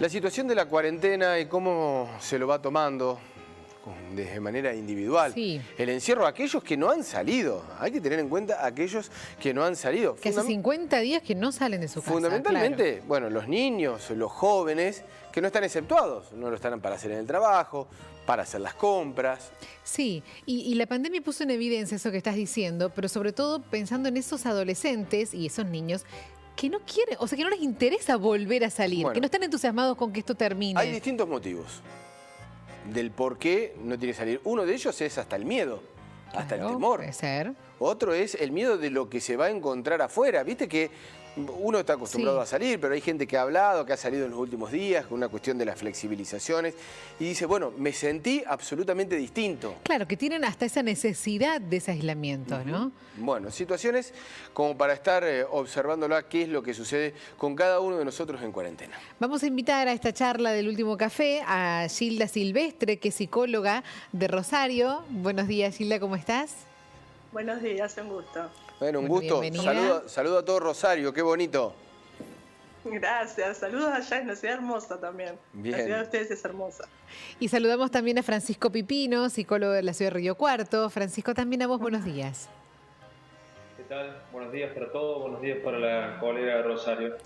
La situación de la cuarentena y cómo se lo va tomando de manera individual. Sí. El encierro, aquellos que no han salido. Hay que tener en cuenta aquellos que no han salido. Que hace 50 días que no salen de su casa. Fundamentalmente, claro. bueno, los niños, los jóvenes, que no están exceptuados. No lo están para hacer en el trabajo, para hacer las compras. Sí, y la pandemia puso en evidencia eso que estás diciendo, pero sobre todo pensando en esos adolescentes y esos niños que no quieren, o sea, que no les interesa volver a salir, Bueno, que no están entusiasmados con que esto termine. Hay distintos motivos del por qué no tiene que salir. Uno de ellos es hasta el miedo, hasta el temor. Puede ser. Otro es el miedo de lo que se va a encontrar afuera. Viste que uno está acostumbrado a salir, pero hay gente que ha hablado, que ha salido en los últimos días, con una cuestión de las flexibilizaciones, y dice, bueno, me sentí absolutamente distinto. Claro, que tienen hasta esa necesidad de ese aislamiento, ¿no? Bueno, situaciones como para estar observándola, qué es lo que sucede con cada uno de nosotros en cuarentena. Vamos a invitar a esta charla del Último Café a Gilda Silvestre, que es psicóloga de Rosario. Buenos días, Gilda, ¿cómo estás? Buenos días, un gusto. Bueno, un gusto. Saludo a todo Rosario, qué bonito. Gracias, saludos allá en la ciudad hermosa también. Bien. La ciudad de ustedes es hermosa. Y saludamos también a Francisco Pipino, psicólogo de la ciudad de Río Cuarto. Francisco, también a vos, buenos días. ¿Qué tal? Buenos días para todos, buenos días para la colega de Rosario.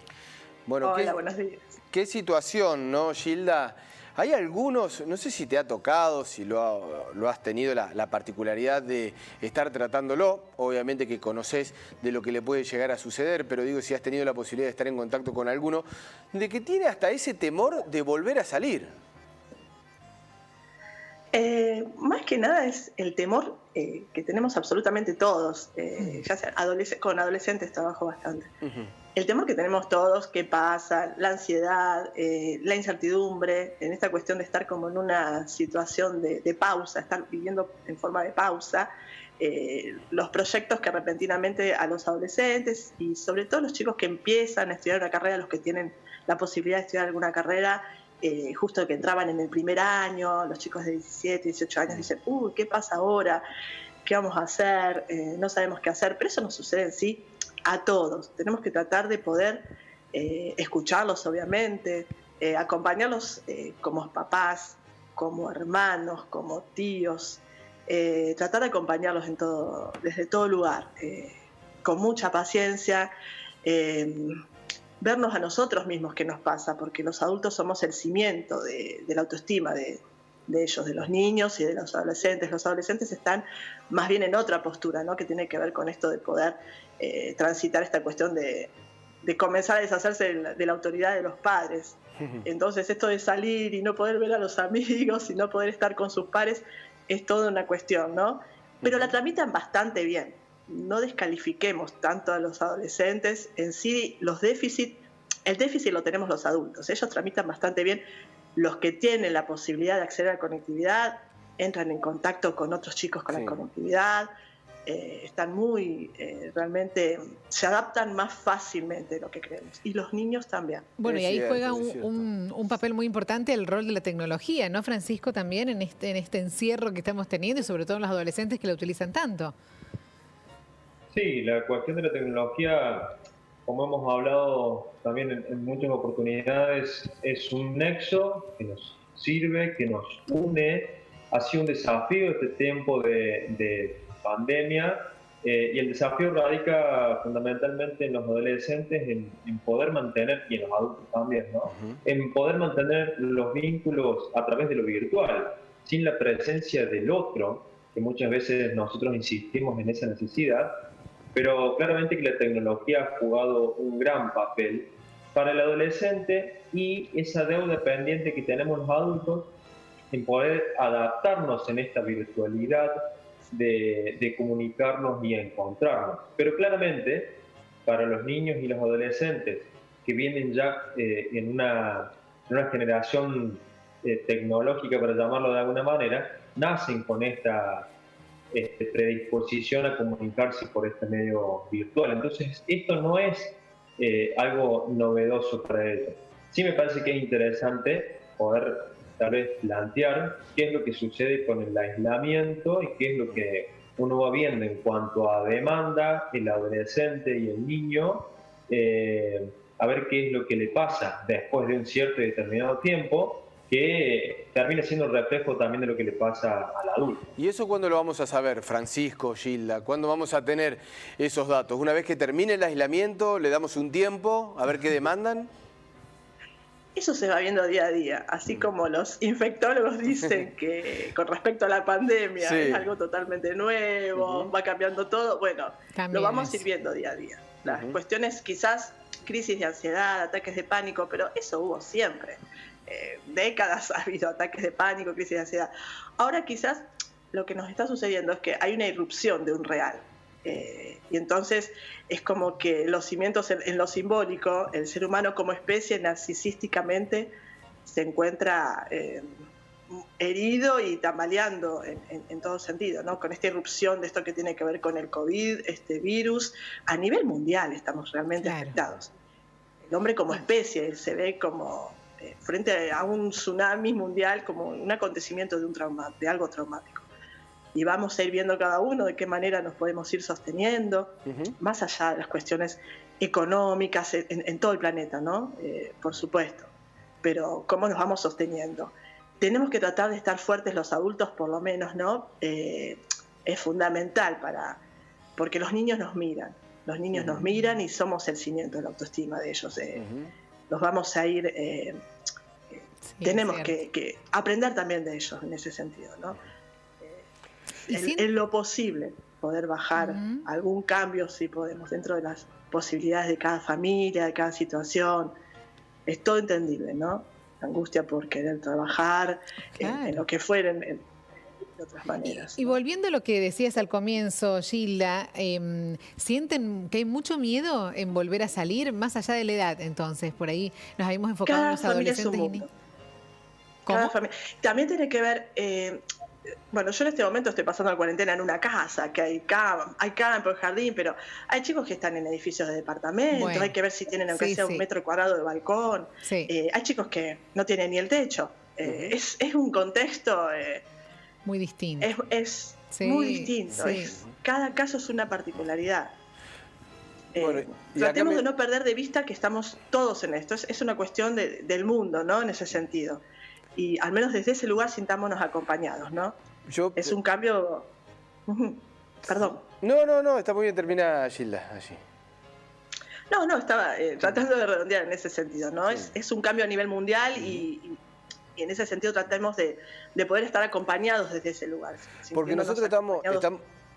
Bueno, hola, buenos días. Qué situación, ¿no, Gilda? Hay algunos, no sé si te ha tocado, si lo has tenido la particularidad de estar tratándolo, obviamente que conoces de lo que le puede llegar a suceder, pero digo si has tenido la posibilidad de estar en contacto con alguno, de que tiene hasta ese temor de volver a salir. Más que nada es el temor que tenemos absolutamente todos, ya sea con adolescentes trabajo bastante. El temor que tenemos todos, qué pasa, la ansiedad, la incertidumbre, en esta cuestión de estar como en una situación de pausa, estar viviendo en forma de pausa, los proyectos que repentinamente a los adolescentes y sobre todo los chicos que empiezan a estudiar una carrera, los que tienen la posibilidad de estudiar alguna carrera, justo que entraban en el primer año, los chicos de 17, 18 años dicen, uy, ¿qué pasa ahora? ¿Qué vamos a hacer? No sabemos qué hacer, pero eso nos sucede en sí a todos. Tenemos que tratar de poder escucharlos, obviamente, acompañarlos como papás, como hermanos, como tíos, tratar de acompañarlos en todo, desde todo lugar, con mucha paciencia, vernos a nosotros mismos qué nos pasa, porque los adultos somos el cimiento de la autoestima de ellos, de los niños y de los adolescentes. Los adolescentes están más bien en otra postura, ¿no? Que tiene que ver con esto de poder transitar esta cuestión de comenzar a deshacerse de la autoridad de los padres. Entonces esto de salir y no poder ver a los amigos y no poder estar con sus pares es toda una cuestión, ¿no? Pero la tramitan bastante bien. No descalifiquemos tanto a los adolescentes. En sí, los déficits, el déficit lo tenemos los adultos. Ellos tramitan bastante bien. Los que tienen la posibilidad de acceder a la conectividad entran en contacto con otros chicos con la conectividad, están muy, realmente, se adaptan más fácilmente de lo que creemos. Y los niños también. Bueno, y ahí juega un papel muy importante el rol de la tecnología, ¿no, Francisco? También en este encierro que estamos teniendo y sobre todo en los adolescentes que la utilizan tanto. Sí, la cuestión de la tecnología, como hemos hablado también en muchas oportunidades, es un nexo que nos sirve, que nos une. Ha sido un desafío este tiempo de pandemia y el desafío radica fundamentalmente en los adolescentes en poder mantener, y en los adultos también, ¿no? En poder mantener los vínculos a través de lo virtual, sin la presencia del otro, que muchas veces nosotros insistimos en esa necesidad. Pero claramente que la tecnología ha jugado un gran papel para el adolescente y esa deuda pendiente que tenemos los adultos en poder adaptarnos en esta virtualidad de comunicarnos y encontrarnos. Pero claramente para los niños y los adolescentes que vienen ya en una generación tecnológica, para llamarlo de alguna manera, nacen con esta predisposición a comunicarse por este medio virtual. Entonces, esto no es algo novedoso para ellos. Sí me parece que es interesante poder tal vez plantear qué es lo que sucede con el aislamiento y qué es lo que uno va viendo en cuanto a demanda, el adolescente y el niño a ver qué es lo que le pasa después de un cierto y determinado tiempo, que termina siendo un reflejo también de lo que le pasa al adulto. ¿Y eso cuándo lo vamos a saber, Francisco, Gilda? ¿Cuándo vamos a tener esos datos? ¿Una vez que termine el aislamiento, le damos un tiempo a ver qué demandan? Eso se va viendo día a día, así como los infectólogos dicen que con respecto a la pandemia es algo totalmente nuevo, va cambiando todo. Bueno, lo vamos a ir viendo día a día. Las cuestiones quizás, crisis de ansiedad, ataques de pánico, pero eso hubo siempre. Décadas ha habido ataques de pánico, crisis de ansiedad. Ahora quizás lo que nos está sucediendo es que hay una irrupción de un real. Y entonces es como que los cimientos en lo simbólico, el ser humano como especie narcisísticamente se encuentra herido y tambaleando en todo sentido, ¿no? Con esta irrupción de esto que tiene que ver con el COVID, este virus, a nivel mundial estamos realmente afectados. El hombre como especie se ve como frente a un tsunami mundial como un acontecimiento de algo traumático. Y vamos a ir viendo cada uno de qué manera nos podemos ir sosteniendo, más allá de las cuestiones económicas en todo el planeta, ¿no? Por supuesto. Pero cómo nos vamos sosteniendo. Tenemos que tratar de estar fuertes los adultos, por lo menos, ¿no? Es fundamental porque los niños nos miran. Los niños nos miran y somos el cimiento de la autoestima de ellos. Los vamos a ir... tenemos que aprender también de ellos en ese sentido, ¿no? En lo posible poder bajar algún cambio si podemos dentro de las posibilidades de cada familia, de cada situación. Es todo entendible, ¿no? La angustia por querer trabajar, en lo que fueren, de otras maneras. Y volviendo a lo que decías al comienzo, Gilda, ¿sienten que hay mucho miedo en volver a salir más allá de la edad? Entonces, por ahí nos habíamos enfocado en los adolescentes y niños. También tiene que ver... bueno, yo en este momento estoy pasando la cuarentena en una casa, que hay campo, jardín, pero hay chicos que están en edificios de departamentos, hay que ver si tienen aunque sea un metro cuadrado de balcón, hay chicos que no tienen ni el techo, es un contexto muy distinto. Es muy distinto, cada caso es una particularidad. Bueno, tratemos de no perder de vista que estamos todos en esto, es una cuestión del mundo, ¿no? En ese sentido. Y al menos desde ese lugar sintámonos acompañados, ¿no? Es un cambio... Perdón. No, está muy bien, termina Gilda allí. No, estaba tratando de redondear en ese sentido, ¿no? Es un cambio a nivel mundial y en ese sentido tratemos de poder estar acompañados desde ese lugar. Porque nosotros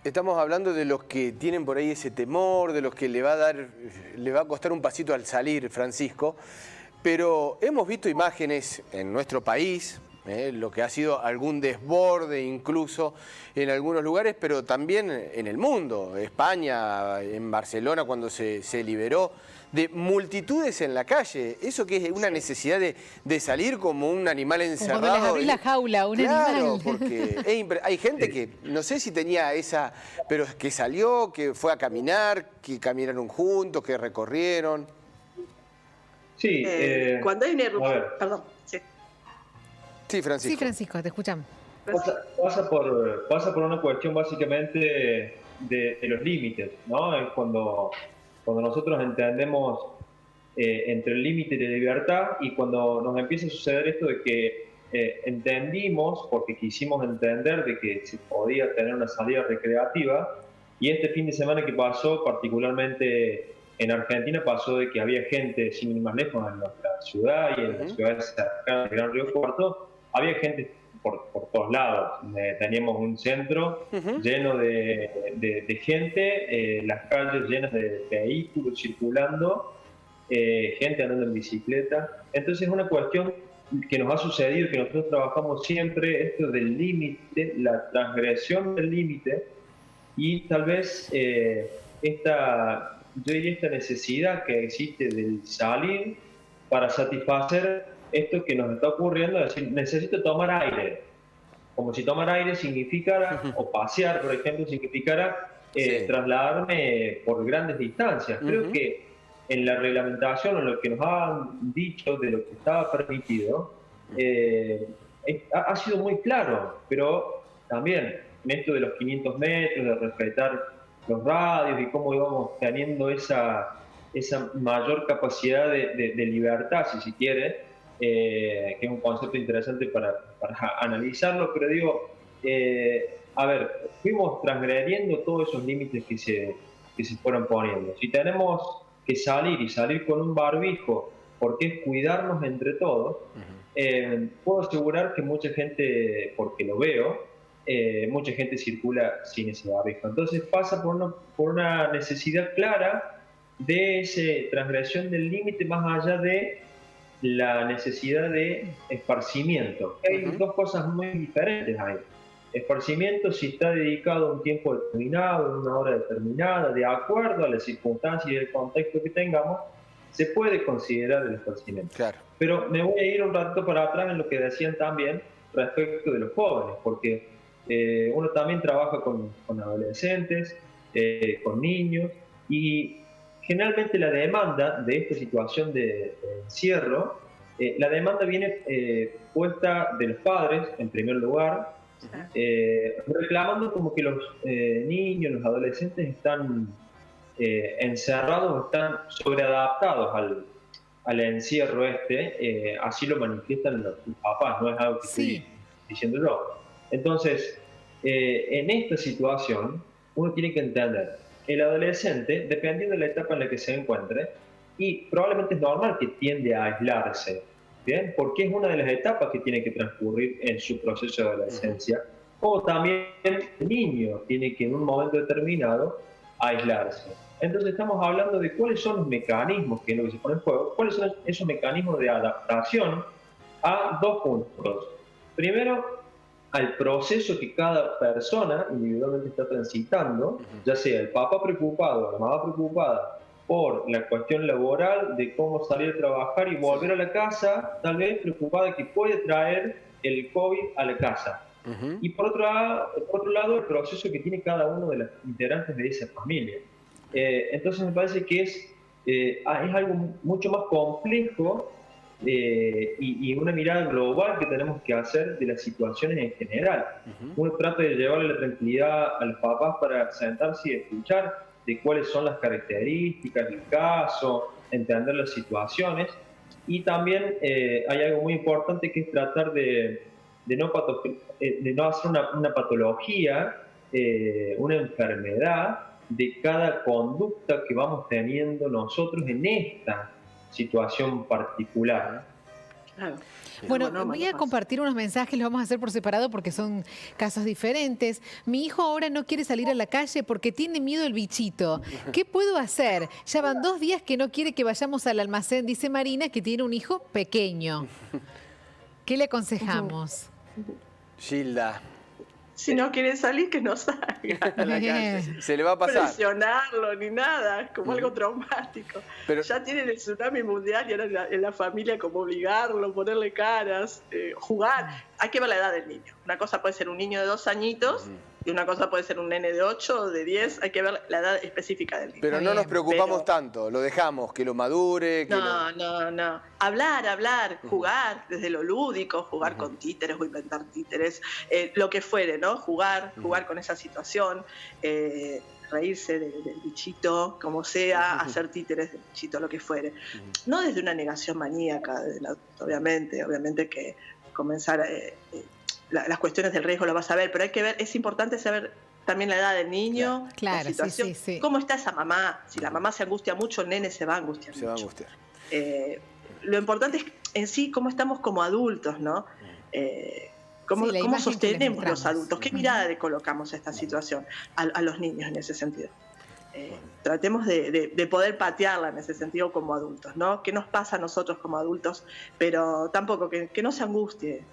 estamos hablando de los que tienen por ahí ese temor, de los que le va a costar un pasito al salir, Francisco. Pero hemos visto imágenes en nuestro país, lo que ha sido algún desborde incluso en algunos lugares, pero también en el mundo, España, en Barcelona cuando se liberó, de multitudes en la calle. Eso que es una necesidad de salir como un animal encerrado. Como cuando les abrí la jaula, un animal. Claro, porque hay gente que no sé si tenía esa, pero que salió, que fue a caminar, que caminaron juntos, que recorrieron. Sí, cuando hay una erupción... Perdón, Sí, Francisco. Sí, Francisco, te escuchamos. Pasa por una cuestión básicamente de los límites, ¿no? Es cuando nosotros entendemos entre el límite de libertad y cuando nos empieza a suceder esto de que entendimos, porque quisimos entender de que se podía tener una salida recreativa, y este fin de semana que pasó, particularmente en Argentina, pasó de que había gente, sin ir más lejos, en nuestra ciudad y en las ciudades cercanas del Gran Río Cuarto, había gente por todos lados. Teníamos un centro lleno de gente, las calles llenas de vehículos circulando, gente andando en bicicleta. Entonces es una cuestión que nos ha sucedido, que nosotros trabajamos siempre, esto del límite, la transgresión del límite, y tal vez esta necesidad que existe del salir para satisfacer esto que nos está ocurriendo, es decir, necesito tomar aire, como si tomar aire significara, o pasear, por ejemplo, significara trasladarme por grandes distancias. Creo que en la reglamentación, en lo que nos han dicho de lo que estaba permitido, ha sido muy claro, pero también en esto de los 500 metros, de respetar los radios y cómo íbamos teniendo esa esa mayor capacidad de libertad, si se quiere, que es un concepto interesante para analizarlo, pero digo, a ver, fuimos transgrediendo todos esos límites que se fueron poniendo. Si tenemos que salir con un barbijo, porque es cuidarnos entre todos, puedo asegurar que mucha gente, porque lo veo, mucha gente circula sin ese barbijo. Entonces pasa por una necesidad clara de esa transgresión del límite más allá de la necesidad de esparcimiento. Hay dos cosas muy diferentes ahí. Esparcimiento si está dedicado a un tiempo determinado, en una hora determinada, de acuerdo a las circunstancias y el contexto que tengamos, se puede considerar el esparcimiento. Claro. Pero me voy a ir un rato para atrás en lo que decían también respecto de los jóvenes, porque uno también trabaja con adolescentes, con niños, y generalmente la demanda de esta situación de encierro, la demanda viene puesta de los padres, en primer lugar, reclamando como que los niños, los adolescentes están encerrados, están sobreadaptados al encierro así lo manifiestan los papás, no es algo que estoy diciendo yo. Entonces, en esta situación, uno tiene que entender, el adolescente, dependiendo de la etapa en la que se encuentre, y probablemente es normal que tiende a aislarse, ¿bien? Porque es una de las etapas que tiene que transcurrir en su proceso de adolescencia, o también el niño tiene que en un momento determinado aislarse. Entonces estamos hablando de cuáles son los mecanismos, que es lo que se pone en juego, cuáles son esos mecanismos de adaptación a dos puntos. Primero, al proceso que cada persona individualmente está transitando, ya sea el papá preocupado o la mamá preocupada por la cuestión laboral, de cómo salir a trabajar y volver a la casa, tal vez preocupada que puede traer el COVID a la casa. Y por otro lado, el proceso que tiene cada uno de los integrantes de esa familia. Entonces me parece que es algo mucho más complejo y una mirada global que tenemos que hacer de las situaciones en general. Uno trata de llevarle la tranquilidad a los papás para sentarse y escuchar de cuáles son las características del caso, entender las situaciones, y también hay algo muy importante que es tratar de no hacer una patología, una enfermedad de cada conducta que vamos teniendo nosotros en esta situación particular. Claro. Bueno, voy a compartir unos mensajes, los vamos a hacer por separado porque son casos diferentes. Mi hijo ahora no quiere salir a la calle porque tiene miedo al bichito. ¿Qué puedo hacer? Ya van 2 días que no quiere que vayamos al almacén, dice Marina, que tiene un hijo pequeño. ¿Qué le aconsejamos? Gilda. Si no quiere salir, que no salga a la calle. Se le va a pasar. Presionarlo ni nada, como algo traumático. Pero ya tienen el tsunami mundial y ahora en la familia como obligarlo, ponerle caras, jugar. Hay que ver la edad del niño. Una cosa puede ser un niño de 2 añitos y una cosa puede ser un nene de 8 o de 10. Hay que ver la edad específica del niño. Pero no nos preocupamos tanto, lo dejamos, que lo madure. No. Hablar, jugar desde lo lúdico, jugar con títeres o inventar títeres, lo que fuere, ¿no? Jugar con esa situación, reírse del bichito, como sea, hacer títeres del bichito, lo que fuere. No desde una negación maníaca, obviamente que comenzar... las cuestiones del riesgo lo vas a ver, pero hay que ver, es importante saber también la edad del niño, la situación, cómo está esa mamá. Si la mamá se angustia mucho, el nene se va a angustiar mucho. Lo importante es en sí cómo estamos como adultos, ¿no? ¿Cómo sostenemos los adultos? ¿Qué mirada le colocamos a esta situación a los niños en ese sentido? Tratemos de poder patearla en ese sentido como adultos, ¿no? ¿Qué nos pasa a nosotros como adultos? Pero tampoco, que no se angustie.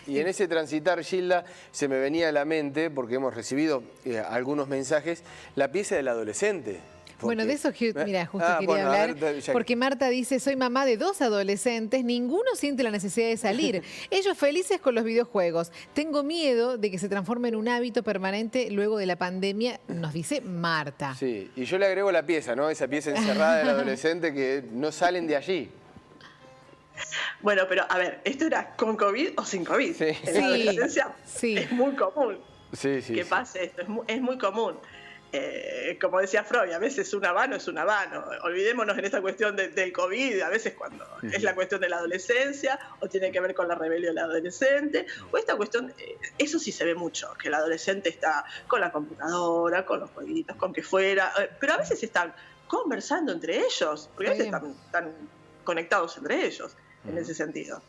Y en ese transitar, Gilda, se me venía a la mente, porque hemos recibido algunos mensajes, la pieza del adolescente. Bueno, de eso, mira, justo quería hablar, porque Marta dice, soy mamá de 2 adolescentes, ninguno siente la necesidad de salir. Ellos felices con los videojuegos. Tengo miedo de que se transforme en un hábito permanente luego de la pandemia, nos dice Marta. Sí, y yo le agrego la pieza, ¿no? Esa pieza encerrada del adolescente que no salen de allí. Bueno, pero a ver, ¿esto era con COVID o sin COVID? En la adolescencia es muy común que pase esto, es muy común. como decía Freud, a veces un habano es un habano. Olvidémonos en esta cuestión del COVID, a veces cuando es la cuestión de la adolescencia, o tiene que ver con la rebelión del adolescente, o esta cuestión, eso sí se ve mucho, que el adolescente está con la computadora, con los jueguitos, con que fuera, pero a veces están conversando entre ellos, porque a veces están conectados entre ellos, en ese sentido.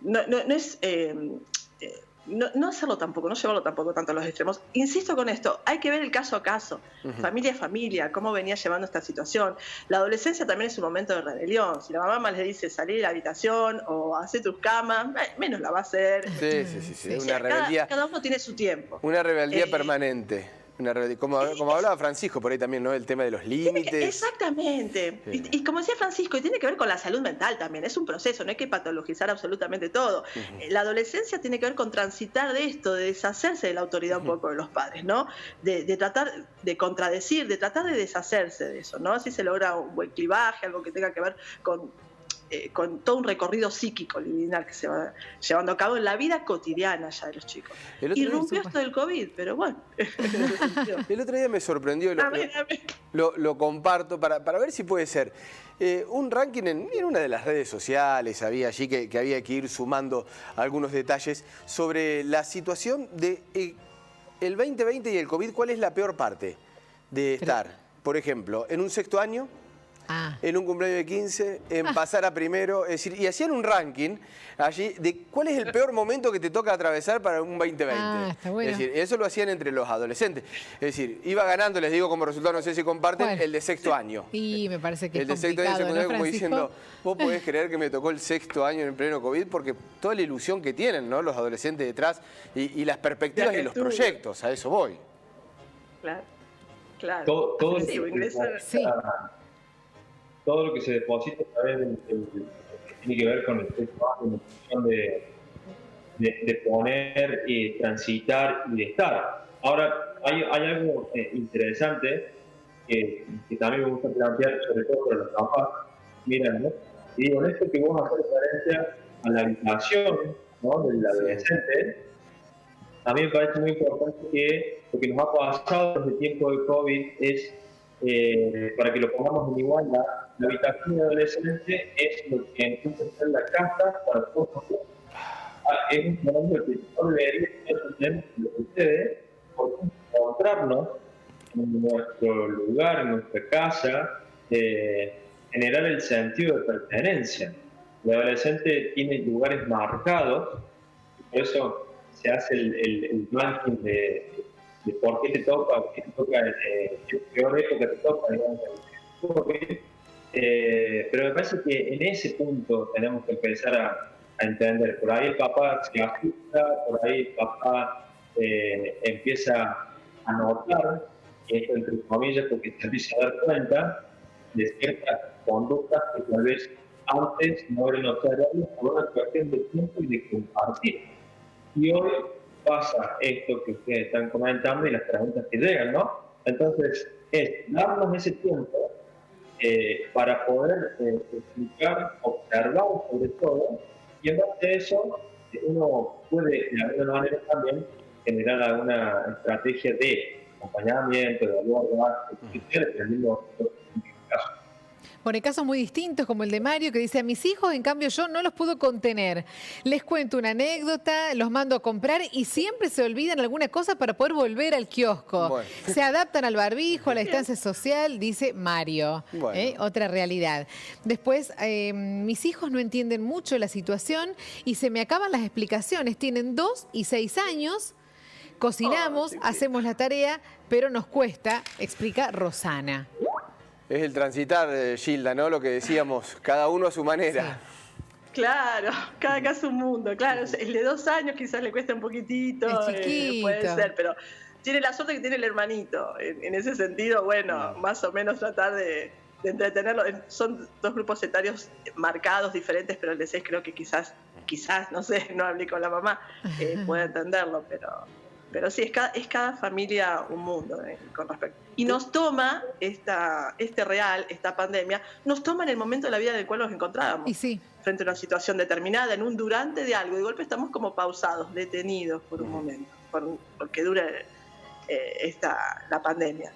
No es... No hacerlo tampoco, no llevarlo tampoco tanto a los extremos. Insisto con esto, hay que ver el caso a caso, familia a familia, cómo venía llevando esta situación. La adolescencia también es un momento de rebelión. Si la mamá más le dice salir de la habitación o hacer tus camas, menos la va a hacer. Sí. Una rebeldía. Cada uno tiene su tiempo. Una rebeldía permanente. Como hablaba Francisco por ahí también, ¿no? El tema de los límites. Exactamente. Sí. Y como decía Francisco, y tiene que ver con la salud mental también. Es un proceso, no hay que patologizar absolutamente todo. La adolescencia tiene que ver con transitar de esto, de deshacerse de la autoridad un poco de los padres, ¿no? De tratar de contradecir, de tratar de deshacerse de eso, ¿no? Así se logra un buen clivaje, algo que tenga que ver con todo un recorrido psíquico liminal que se va llevando a cabo en la vida cotidiana ya de los chicos. Irrumpió esto del COVID, pero bueno. El otro día me sorprendió, lo comparto para ver si puede ser. Un ranking en una de las redes sociales, había allí que había que ir sumando algunos detalles sobre la situación de el 2020 y el COVID. ¿Cuál es la peor parte de estar, por ejemplo, en un sexto año? En un cumpleaños de 15, en pasar a primero, es decir, y hacían un ranking allí de cuál es el peor momento que te toca atravesar para un 2020. Está bueno. Es decir, eso lo hacían entre los adolescentes. Es decir, iba ganando, les digo como resultado, no sé si comparten, el de sexto año. Y me parece que el de sexto año secundario, como diciendo, vos podés creer que me tocó el sexto año en pleno COVID, porque toda la ilusión que tienen, ¿no? Los adolescentes detrás y las perspectivas y los proyectos, a eso voy. Claro. Todo todo lo que se deposita también tiene que ver con el sexto año, en función de poner, transitar y de estar. Ahora, hay algo interesante que también me gusta plantear, sobre todo para los papás. Mira, ¿no? Y digo, en esto que vos haces referencia a la habitación, ¿no?, del adolescente, a mí me parece muy importante que lo que nos ha pasado desde el tiempo de COVID es, para que lo pongamos en igualdad, la habitación de adolescente es lo que empieza a ser la casa para todos nosotros. Es un fenómeno que no debería tener lo que ustedes, porque encontrarnos en nuestro lugar, en nuestra casa, generar el sentido de pertenencia. El adolescente tiene lugares marcados, por eso se hace el ranking de por qué te toca, qué peor época te toca, digamos, pero me parece que en ese punto tenemos que empezar a entender. Por ahí el papá se asusta, por ahí el papá empieza a notar, esto entre comillas, porque se empieza a dar cuenta de ciertas conductas que tal vez antes no eran observables por una cuestión de tiempo y de compartir. Y hoy pasa esto que ustedes están comentando y las preguntas que llegan, ¿no? Entonces, es darnos ese tiempo para poder explicar, observar sobre todo, y en base a eso uno puede de alguna manera también generar alguna estrategia de acompañamiento, de abordaje, dependiendo de caso. Pone casos muy distintos, como el de Mario, que dice: a mis hijos, en cambio, yo no los puedo contener. Les cuento una anécdota, los mando a comprar y siempre se olvidan alguna cosa para poder volver al kiosco. Bueno. Se adaptan al barbijo, a la distancia social, dice Mario. Bueno. Otra realidad. Después, mis hijos no entienden mucho la situación y se me acaban las explicaciones. Tienen 2 y 6 años. Cocinamos, hacemos la tarea, pero nos cuesta, explica Rosana. Es el transitar, Gilda, ¿no? Lo que decíamos, cada uno a su manera. Sí. Claro, cada caso un mundo. Claro, el de 2 años quizás le cuesta un poquitito, puede ser, pero tiene la suerte que tiene el hermanito. En ese sentido, bueno, más o menos tratar de entretenerlo. Son 2 grupos etarios marcados, diferentes, pero el de 6 creo que quizás, no sé, no hablé con la mamá, pueda entenderlo, pero sí, es cada familia un mundo con respecto. Y nos toma esta pandemia, nos toma en el momento de la vida en el cual nos encontrábamos. Y sí. Frente a una situación determinada, en un durante de algo. De golpe estamos como pausados, detenidos por un momento, porque dura la pandemia.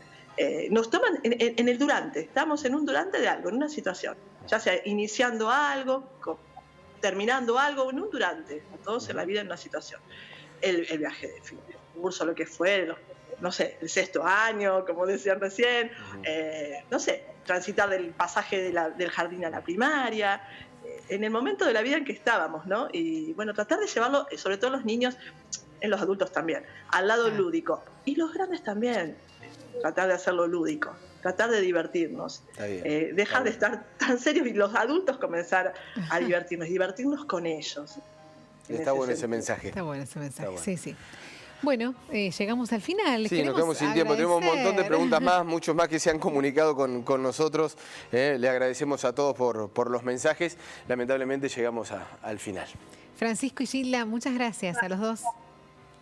Nos toman en el durante, estamos en un durante de algo, en una situación, ya sea iniciando algo, terminando algo, en un durante, a todos en la vida en una situación. El viaje de fin de curso, lo que fue, no sé, el 6º año, como decían recién, no sé, transitar del pasaje del jardín a la primaria, en el momento de la vida en que estábamos, ¿no? Y bueno, tratar de llevarlo, sobre todo los niños, en los adultos también, al lado lúdico. Y los grandes también, tratar de hacerlo lúdico, tratar de divertirnos, dejar de estar tan serios y los adultos comenzar a divertirnos con ellos. Está bueno ese mensaje. Está bueno ese mensaje, bueno. Sí, sí. Bueno, llegamos al final. Sí, nos quedamos sin tiempo. Tenemos un montón de preguntas más, muchos más que se han comunicado con nosotros. Le agradecemos a todos por los mensajes. Lamentablemente llegamos al final. Francisco y Gilda, muchas gracias a los dos.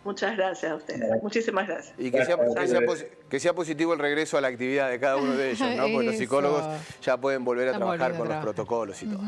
Muchas gracias a ustedes. Muchísimas gracias. Y que sea positivo el regreso a la actividad de cada uno de ellos, ¿no? Porque los psicólogos ya pueden volver a trabajar con los protocolos y todo.